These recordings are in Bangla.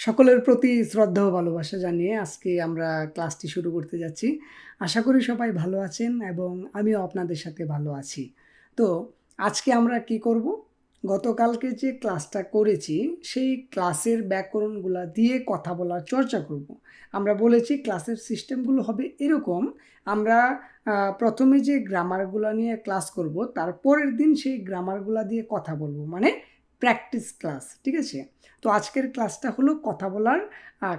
সকলের প্রতি শ্রদ্ধা ও ভালোবাসা জানিয়ে আজকে আমরা ক্লাসটি শুরু করতে যাচ্ছি। আশা করি সবাই ভালো আছেন এবং আমিও আপনাদের সাথে ভালো আছি। তো আজকে আমরা কি করব? গতকালকে যে ক্লাসটা করেছি সেই ক্লাসের ব্যাকরণগুলা দিয়ে কথা বলার চর্চা করব। আমরা বলেছি ক্লাসের সিস্টেমগুলো হবে এরকম, আমরা প্রথমে যে গ্রামারগুলো নিয়ে ক্লাস করব তারপরের দিন সেই গ্রামারগুলা দিয়ে কথা বলবো, মানে প্র্যাকটিস ক্লাস, ঠিক আছে? তো আজকের ক্লাসটা হলো কথা বলার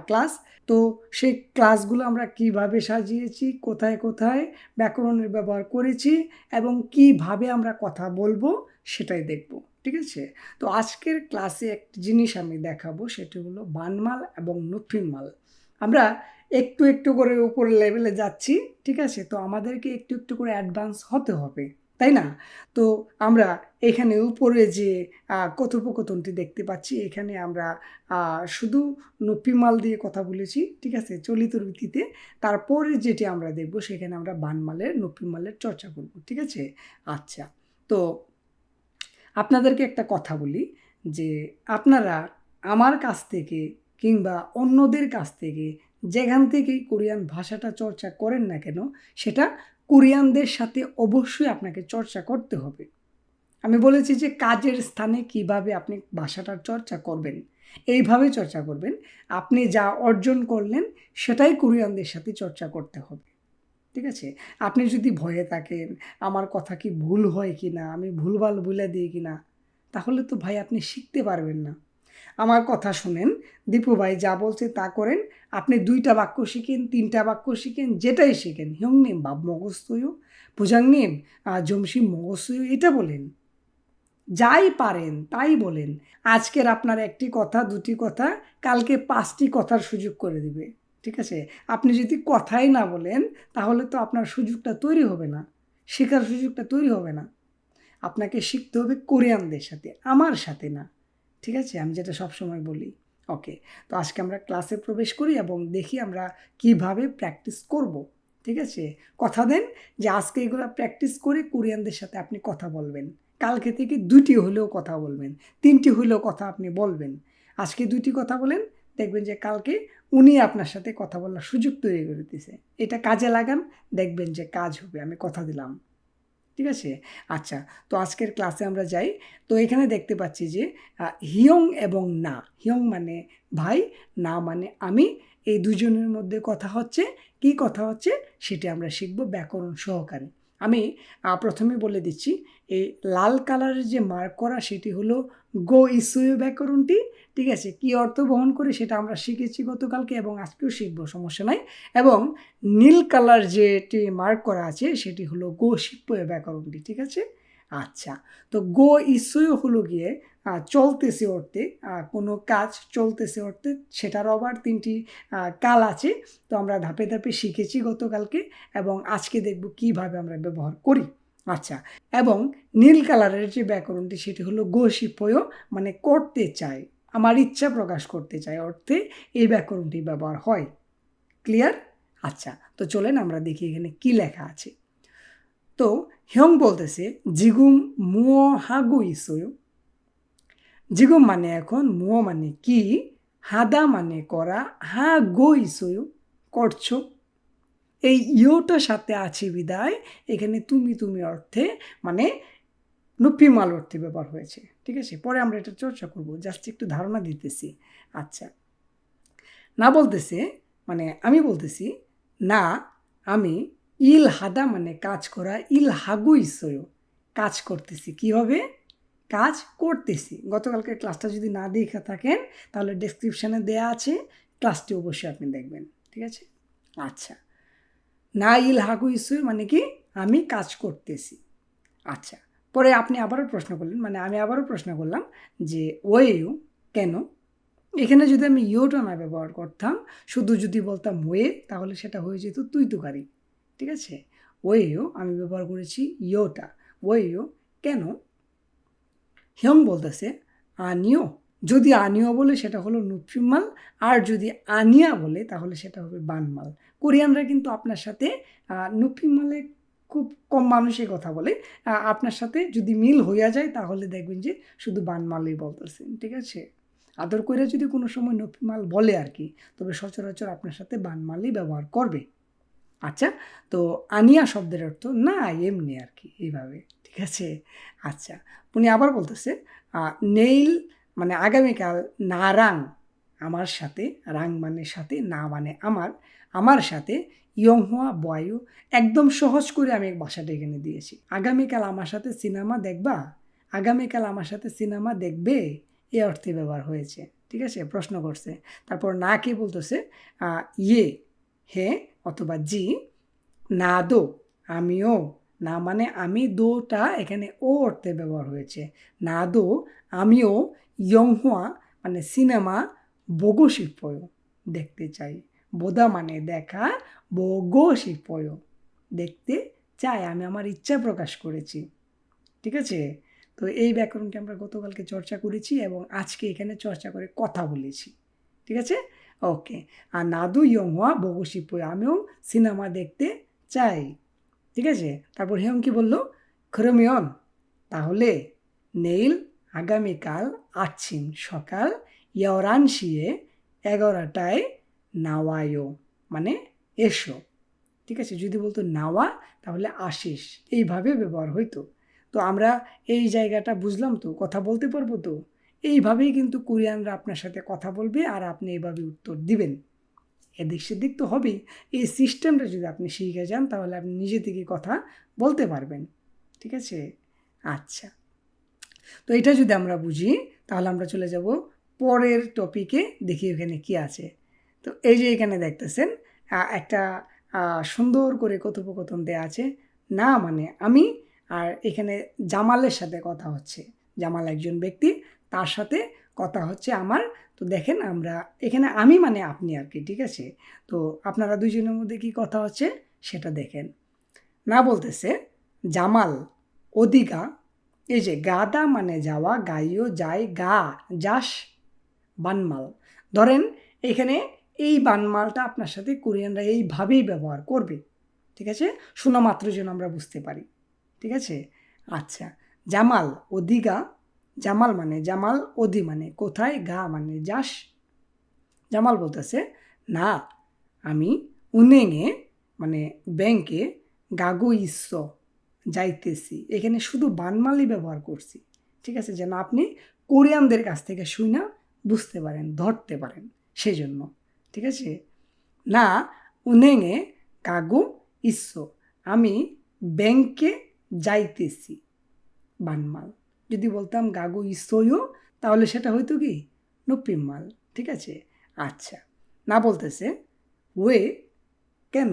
ক্লাস। তো সেই ক্লাসগুলো আমরা কিভাবে সাজিয়েছি, কোথায় কোথায় ব্যাকরণের ব্যবহার করেছি এবং কিভাবে আমরা কথা বলবো সেটাই দেখব, ঠিক আছে? তো আজকের ক্লাসে একটি জিনিস আমি দেখাবো, সেটি হলো বানমাল এবং নফিমাল। আমরা একটু একটু করে উপরের লেভেলে যাচ্ছি, ঠিক আছে? তো আমাদেরকে একটু একটু করে অ্যাডভান্স হতে হবে, তাই না? তো আমরা এখানে উপরে যে কথোপকথনটি দেখতে পাচ্ছি, এখানে আমরা শুধু নফিমাল দিয়ে কথা বলেছি, ঠিক আছে, চলিত রীতিতে। তারপরে যেটি আমরা দেখব সেখানে আমরা বানমালের নফিমালের চর্চা করব, ঠিক আছে? আচ্ছা, তো আপনাদেরকে একটা কথা বলি যে আপনারা আমার কাছ থেকে কিংবা অন্যদের কাছ থেকে যেখান থেকেই কোরিয়ান ভাষাটা চর্চা করেন না কেন, সেটা কোরিয়ানদের সাথে অবশ্যই আপনাকে চর্চা করতে হবে। আমি বলেছি যে কাজের স্থানে কিভাবে আপনি ভাষাটার চর্চা করবেন, এইভাবে চর্চা করবেন। আপনি যা অর্জন করলেন সেটাই কোরিয়ানদের সাথে চর্চা করতে হবে, ঠিক আছে? আপনি যদি ভয়ে থাকেন আমার কথা কি ভুল হয় কি না, আমি ভুলভাল বলে দিই কি না, তাহলে তো ভাই আপনি শিখতে পারবেন না। আমার কথা শুনেন, দীপু ভাই যা বলছে তা করেন। আপনি 2টা বাক্য শিখেন, 3টা বাক্য শিখেন, যেটাই শিখেন হিয়ংনিম বাব মগস্তয় বুঝাংনিম জমসি মগস্তয়, এটা বলেন। যাই পারেন তাই বলেন। আজকের আপনার একটি কথা, 2টি কথা, কালকে 5টি কথার সুযোগ করে দিবে, ঠিক আছে? আপনি যদি কথাই না বলেন তাহলে তো আপনার সুযোগটা তৈরি হবে না, শেখার সুযোগটা তৈরি হবে না। আপনাকে শিখতে হবে কোরিয়ানদের সাথে, আমার সাথে না, ঠিক আছে? আমি যেটা সবসময় বলি। ওকে, তো আজকে আমরা ক্লাসে প্রবেশ করি এবং দেখি আমরা কিভাবে প্র্যাকটিস করব, ঠিক আছে? কথা দেন যে আজকে এগুলো প্র্যাকটিস করে কোরিয়ানদের সাথে আপনি কথা বলবেন। কালকে থেকে 2টি হলেও কথা বলবেন, 3টি হলেও কথা আপনি বলবেন। আজকে 2টি কথা বলেন, দেখবেন যে কালকে উনি আপনার সাথে কথা বলার সুযোগ তৈরি করে দিতেছে। এটা কাজে লাগান, দেখবেন যে কাজ হবে, আমি কথা দিলাম, ঠিক আছে? আচ্ছা, তো আজকের ক্লাসে আমরা যাই। তো এখানে দেখতে পাচ্ছি যে হিয়ং এবং না, হিয়ং মানে ভাই, না মানে আমি, এই দুজনের মধ্যে কথা হচ্ছে। কি কথা হচ্ছে সেটা আমরা শিখব ব্যাকরণ সহকারে। আমি প্রথমে বলে দিচ্ছি, এই লাল কালারের যে মার্ক করা সেটি হলো গো ইসুয় ব্যাকরণটি, ঠিক আছে? কি অর্থ বহন করে সেটা আমরা শিখেছি গতকালকে এবং আজকেও শিখবো, সমস্যা নাই। এবং নীল কালার যেটি মার্ক করা আছে সেটি হলো গো শিপ্পয় ব্যাকরণটি, ঠিক আছে? আচ্ছা, তো গো ইস্যুই হলো গিয়ে চলতেছে অর্থে, কোনো কাজ চলতেছে অর্থে, সেটারও আবার 3টি কাল আছে। তো আমরা ধাপে ধাপে শিখেছি গতকালকে এবং আজকে দেখব কিভাবে আমরা ব্যবহার করি। আচ্ছা, এবং নীল কালারের যে ব্যাকরণটি সেটি হলো গো শিপ্পয়, মানে করতে চাই, আমার ইচ্ছা প্রকাশ করতে চাই অর্থে এই ব্যাকরণটি ব্যবহার হয়। ক্লিয়ার? আচ্ছা, তো চলেন আমরা দেখি এখানে কি লেখা আছে। তো হিয়ং বলতেছে জিগুম মুও হাগু ইসোয়। জিগুম মানে এখন, মুও মানে কি, হাদা মানে করা, হা গো ইসোয় করছো। এই ইয়োটার সাথে আছে বিদায় এখানে তুমি তুমি অর্থে, মানে নফিমাল অর্থে ব্যবহার হয়েছে, ঠিক আছে? পরে আমরা এটা চর্চা করব, জাস্ট একটু ধারণা দিতেছি। আচ্ছা, না বলতেছে মানে আমি বলতেছি না, আমি ইল হাদা মানে কাজ করা, ইল হাগু ইসয় কাজ করতেছি। কি হবে? কাজ করতেছি। গতকালকে ক্লাসটা যদি না দেখে থাকেন তাহলে ডেসক্রিপশানে দেয়া আছে, ক্লাসটি অবশ্যই আপনি দেখবেন, ঠিক আছে? আচ্ছা, না ইল হাগু ইসয় মানে কি, আমি কাজ করতেছি। আচ্ছা, পরে আপনি আবারও প্রশ্ন করলেন, মানে আমি আবারও প্রশ্ন করলাম যে ওয়েও কেন? এখানে যদি আমি ইয়োটা না ব্যবহার করতাম, শুধু যদি বলতাম ওয়ে, তাহলে সেটা হয়ে যেত তুই তুকারি, ঠিক আছে? ওয়েও আমি ব্যবহার করেছি ইয়োটা, ওয়েও কেন? হিয়ং বলতেছে আনিও। যদি আনিও বলে সেটা হলো নুফিমাল, আর যদি আনিয়া বলে তাহলে সেটা হবে বানমাল। কোরিয়ানরা কিন্তু আপনার সাথে নুফিমালে খুব কম মানুষই কথা বলে। আপনার সাথে যদি মিল হইয়া যায় তাহলে দেখবেন যে শুধু বানমালই বলতেছেন, ঠিক আছে? আদর করে যদি কোনো সময় নপিমাল বলে আর কি, তবে সচরাচর আপনার সাথে বানমালই ব্যবহার করবে। আচ্ছা, তো আনিয়া শব্দের অর্থ না এমনি আর কি, এইভাবে, ঠিক আছে। আচ্ছা, উনি আবার বলতেছে নেইল মানে আগামীকাল নারাং আমার সাথে, রাং মানে সাথে, না মানে আমার সাথে ইয়ংহুয়া বয়ু, একদম সহজ করে আমি ভাষাটা এখানে দিয়েছি। আগামীকাল আমার সাথে সিনেমা দেখবা, আগামীকাল আমার সাথে সিনেমা দেখবে, এ অর্থে ব্যবহার হয়েছে, ঠিক আছে। প্রশ্ন করছে, তারপর না কি বলতেছে ইয়ে হে অথবা জি, না দো আমিও, না মানে আমি, দোটা এখানে ও অর্থে ব্যবহার হয়েছে। না দো আমিও ইয়ংহুয়া মানে সিনেমা বগো শিল্পয় দেখতে চাই। বোদা মানে দেখা, বগো শিল্পয় দেখতে চাই, আমি আমার ইচ্ছা প্রকাশ করেছি, ঠিক আছে। তো এই ব্যাকরণটি আমরা গতকালকে চর্চা করেছি এবং আজকে এখানে চর্চা করে কথা বলেছি, ঠিক আছে। ওকে, আর নাদু ইয়ংহুয়া বগো শিল্পয়, আমিও সিনেমা দেখতে চাই, ঠিক আছে। তারপর হেয়ং কি বললো, খরমিয়ন তাহলে, নেইল আগামীকাল, আচ্ছিম সকাল, ইয়রানশিয়ে 11টায়, নাওয়ায়ো মানে এসো, ঠিক আছে। যদি বলতো নাওয়া তাহলে আসিস, এইভাবে ব্যবহার হইতো। তো আমরা এই জায়গাটা বুঝলাম তো, কথা বলতে পারবো তো, এইভাবেই কিন্তু কোরিয়ানরা আপনার সাথে কথা বলবে আর আপনি এইভাবে উত্তর দিবেন। এদিক সেদিক তো হবেই, এই সিস্টেমটা যদি আপনি শিখে যান তাহলে আপনি নিজে থেকে কথা বলতে পারবেন, ঠিক আছে। আচ্ছা, তো এটা যদি আমরা বুঝি তাহলে আমরা চলে যাব পরের টপিকে, দেখি এখানে কি আছে। তো এই যে এখানে দেখতেছেন একটা সুন্দর করে কথোপকথন দেয়া আছে, না মানে আমি, আর এখানে জামালের সাথে কথা হচ্ছে, জামাল একজন ব্যক্তি, তার সাথে কথা হচ্ছে আমার। তো দেখেন আমরা এখানে আমি মানে আপনি আর কি, ঠিক আছে। তো আপনারা দুইজনের মধ্যে কি কথা হচ্ছে সেটা দেখেন। না বলতেছে, জামাল অদিগা, এই যে গাদা মানে যাওয়া, গাইও যাই, গা যাস বানমাল। ধরেন এখানে এই বানমালটা আপনার সাথে কোরিয়ানরা এইভাবেই ব্যবহার করবে, ঠিক আছে, শোনা মাত্র যেন আমরা বুঝতে পারি, ঠিক আছে। আচ্ছা, জামাল অদিগা, জামাল মানে জামাল, অদি মানে কোথায়, গা মানে যাস। জামাল বলতেছে, না আমি উনেঙে মানে ব্যাংকে, গাগো ইস্য যাইতেছি, এখানে শুধু বানমালই ব্যবহার করছি, ঠিক আছে, যেন আপনি কোরিয়ানদের কাছ থেকে শুনে বুঝতে পারেন, ধরতে পারেন, সেই জন্য, ঠিক আছে। না উনেঙে গাগো ইস্য, আমি ব্যাংকে যাইতেছি, বানমাল। যদি বলতাম গাগো ইস্যও তাহলে সেটা হয়তো কি নপিমাল, ঠিক আছে। আচ্ছা, না বলতেছে, ওয়ে কেন,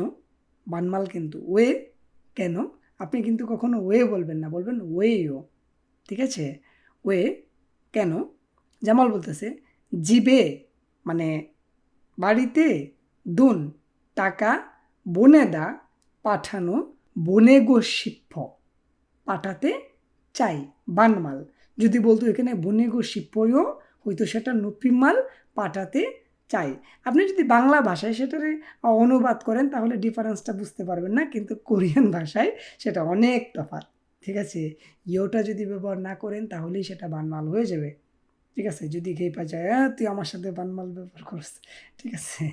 বানমাল কিন্তু ওয়ে কেন, আপনি কিন্তু কখনো ওয়ে বলবেন না, বলবেন ওয়েও, ঠিক আছে। ওয়ে কেন। জামাল বলতেছে, জিবে মানে বাড়িতে, দুন টাকা, বনেদা পাঠানো, বনেগো শিপ্প পাঠাতে চাই, বানমাল। যদি বলতো এখানে বনেগো শিপ্পও হয়তো সেটা নপিমাল, পাঠাতে চাই। আপনি যদি বাংলা ভাষায় সেটারে অনুবাদ করেন তাহলে ডিফারেন্সটা বুঝতে পারবেন না, কিন্তু কোরিয়ান ভাষায় সেটা অনেক তফাৎ, ঠিক আছে। ইয়োটা যদি ব্যবহার না করেন তাহলেই সেটা বানমাল হয়ে যাবে, ঠিক আছে। যদি খেয়ে পা যায় তুই আমার সাথে বানমাল ব্যবহার করস, ঠিক আছে।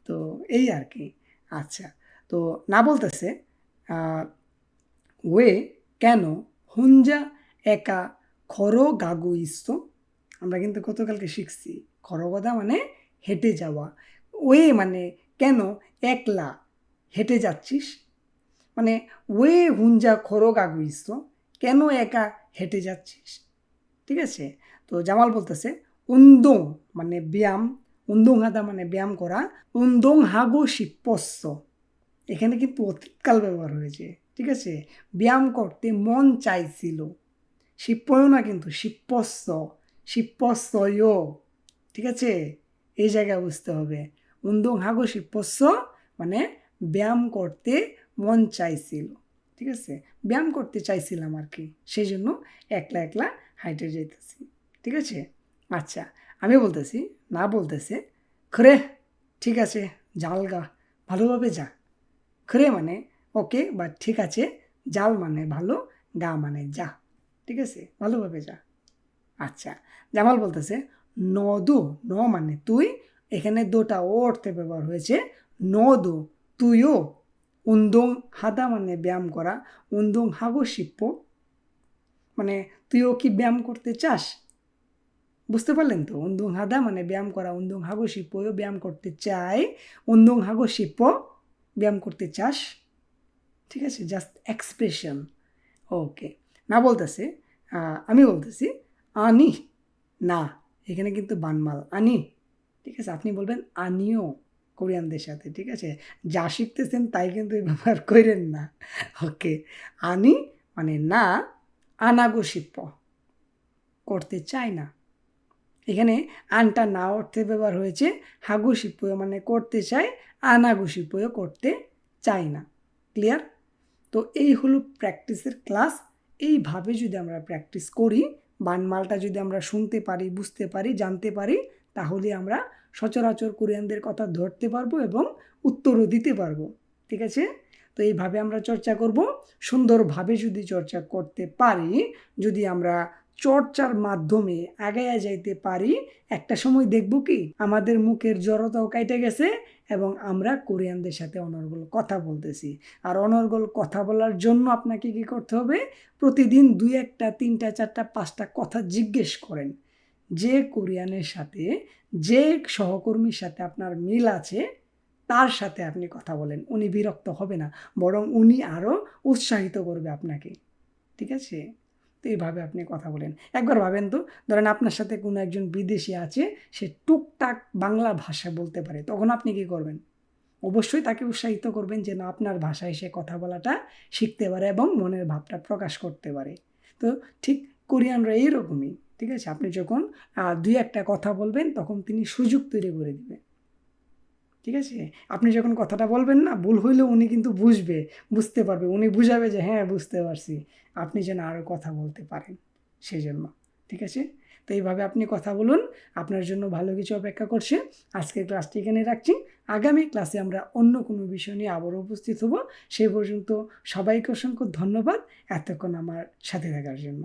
তো এই আর কি। আচ্ছা, তো না বলতেছে ওয়ে কেন, হুঞ্জা একা, খরো গাগু ইস্ত, আমরা কিন্তু গতকালকে শিখছি খরগদা মানে হেঁটে যাওয়া, ওয়ে মানে কেন একলা হেঁটে যাচ্ছিস, মানে ওয়ে হুঞ্জা খরো গাগু ইস্ত, কেন একা হেঁটে যাচ্ছিস, ঠিক আছে। তো জামাল বলতেছে, উন্দং মানে ব্যায়াম, উন্দং হাদা মানে ব্যায়াম করা, উন্দং হাগো শিপ্পস্য, এখানে কিন্তু অতীতকাল ব্যবহার হয়েছে, ঠিক আছে। ব্যায়াম করতে মন চাইছিল, শিপ্পয় না কিন্তু শিপ্পস্য, শিপ্পস্যয়, ঠিক আছে। এই জায়গায় বুঝতে হবে, উন্দং হাগো শিপ্পস্য মানে ব্যায়াম করতে মন চাইছিল, ঠিক আছে, ব্যায়াম করতে চাইছিলাম আর কি, সেই জন্য একলা একলা হাইটে যেতেছি, ঠিক আছে। আচ্ছা, আমি বলতেছি, না বলতেছে, খরে ঠিক আছে, জালগা ভালোভাবে যা, খরে মানে ওকে বা ঠিক আছে, জাল মানে ভালো, গা মানে যা, ঠিক আছে, ভালোভাবে যা। আচ্ছা, জামাল বলতেছে, নদো, ন মানে তুই, এখানে দোটা ও অর্থে ব্যবহার হয়েছে। নদো তুইও, উন্দং হাদা মানে ব্যায়াম করা, উন্দং হাগো শিপ্পো মানে তুইও কি ব্যায়াম করতে চাস? বুঝতে পারলেন তো? উন্দুং হাদা মানে ব্যায়াম করা, উন্দুং হাগো শিপ্পোও ব্যায়াম করতে চাই, উন্দুং হাগো শিপ্পো ব্যায়াম করতে চাস। ঠিক আছে, জাস্ট এক্সপ্রেশন। ওকে, না বলতেছে, আমি বলতেছি আনি, না, এখানে কিন্তু বানমাল আনি। ঠিক আছে, আপনি বলবেন আনিও কোরিয়ানদের সাথে। ঠিক আছে, যা শিখতেছেন তাই কিন্তু ব্যবহার করেন না। ওকে, আনি মানে না, আনাগো শিপ্প করতে চাই না। এখানে আনটা না অর্থে ব্যবহার হয়েছে, হাগু শিপ্পয় মানে করতে চাই, আনাগু শিপ্পয় করতে চাই না। ক্লিয়ার? তো এই হলো প্র্যাকটিসের ক্লাস। এইভাবে যদি আমরা প্র্যাকটিস করি, বানমালটা যদি আমরা শুনতে পারি, বুঝতে পারি, জানতে পারি, তাহলে আমরা সচরাচর কোরিয়ানদের কথা ধরতে পারবো এবং উত্তরও দিতে পারবো। ঠিক আছে, তো এইভাবে আমরা চর্চা করব। সুন্দরভাবে যদি চর্চা করতে পারি, যদি আমরা চর্চার মাধ্যমে আগায়া যাইতে পারি, একটা সময় দেখব কি আমাদের মুখের জড়তাও কাইটে গেছে এবং আমরা কোরিয়ানদের সাথে অনর্গল কথা বলতেছি। আর অনর্গল কথা বলার জন্য আপনাকে কি করতে হবে? প্রতিদিন 2-1, 3, 4, 5টা কথা জিজ্ঞেস করেন। যে কোরিয়ানের সাথে, যে সহকর্মীর সাথে আপনার মিল আছে, তার সাথে আপনি কথা বলেন। উনি বিরক্ত হবে না, বরং উনি আরও উৎসাহিত করবে আপনাকে। ঠিক আছে, তো এইভাবে আপনি কথা বলেন। একবার ভাবেন তো, ধরেন আপনার সাথে কোনো একজন বিদেশি আছে, সে টুকটাক বাংলা ভাষা বলতে পারে, তখন আপনি কি করবেন? অবশ্যই তাকে উৎসাহিত করবেন যে না, আপনার ভাষায় সে কথা বলাটা শিখতে পারে এবং মনের ভাবটা প্রকাশ করতে পারে। তো ঠিক কোরিয়ানরা এইরকমই। ঠিক আছে, আপনি যখন 2-1টা কথা বলবেন, তখন তিনি সুযোগ তৈরি করে দিবে। ঠিক আছে, আপনি যখন কথাটা বলবেন না, ভুল হইলেও উনি কিন্তু বুঝতে পারবে, উনি বুঝাবে যে হ্যাঁ বুঝতে পারছি, আপনি যেন আরও কথা বলতে পারেন সেই জন্য। ঠিক আছে, তো এইভাবে আপনি কথা বলুন, আপনার জন্য ভালো কিছু অপেক্ষা করছে। আজকের ক্লাসটি এখানে রাখছি। আগামী ক্লাসে আমরা অন্য কোনো বিষয় নিয়ে আবারও উপস্থিত হব। সেই পর্যন্ত সবাইকে অসংখ্য ধন্যবাদ এতক্ষণ আমার সাথে থাকার জন্য।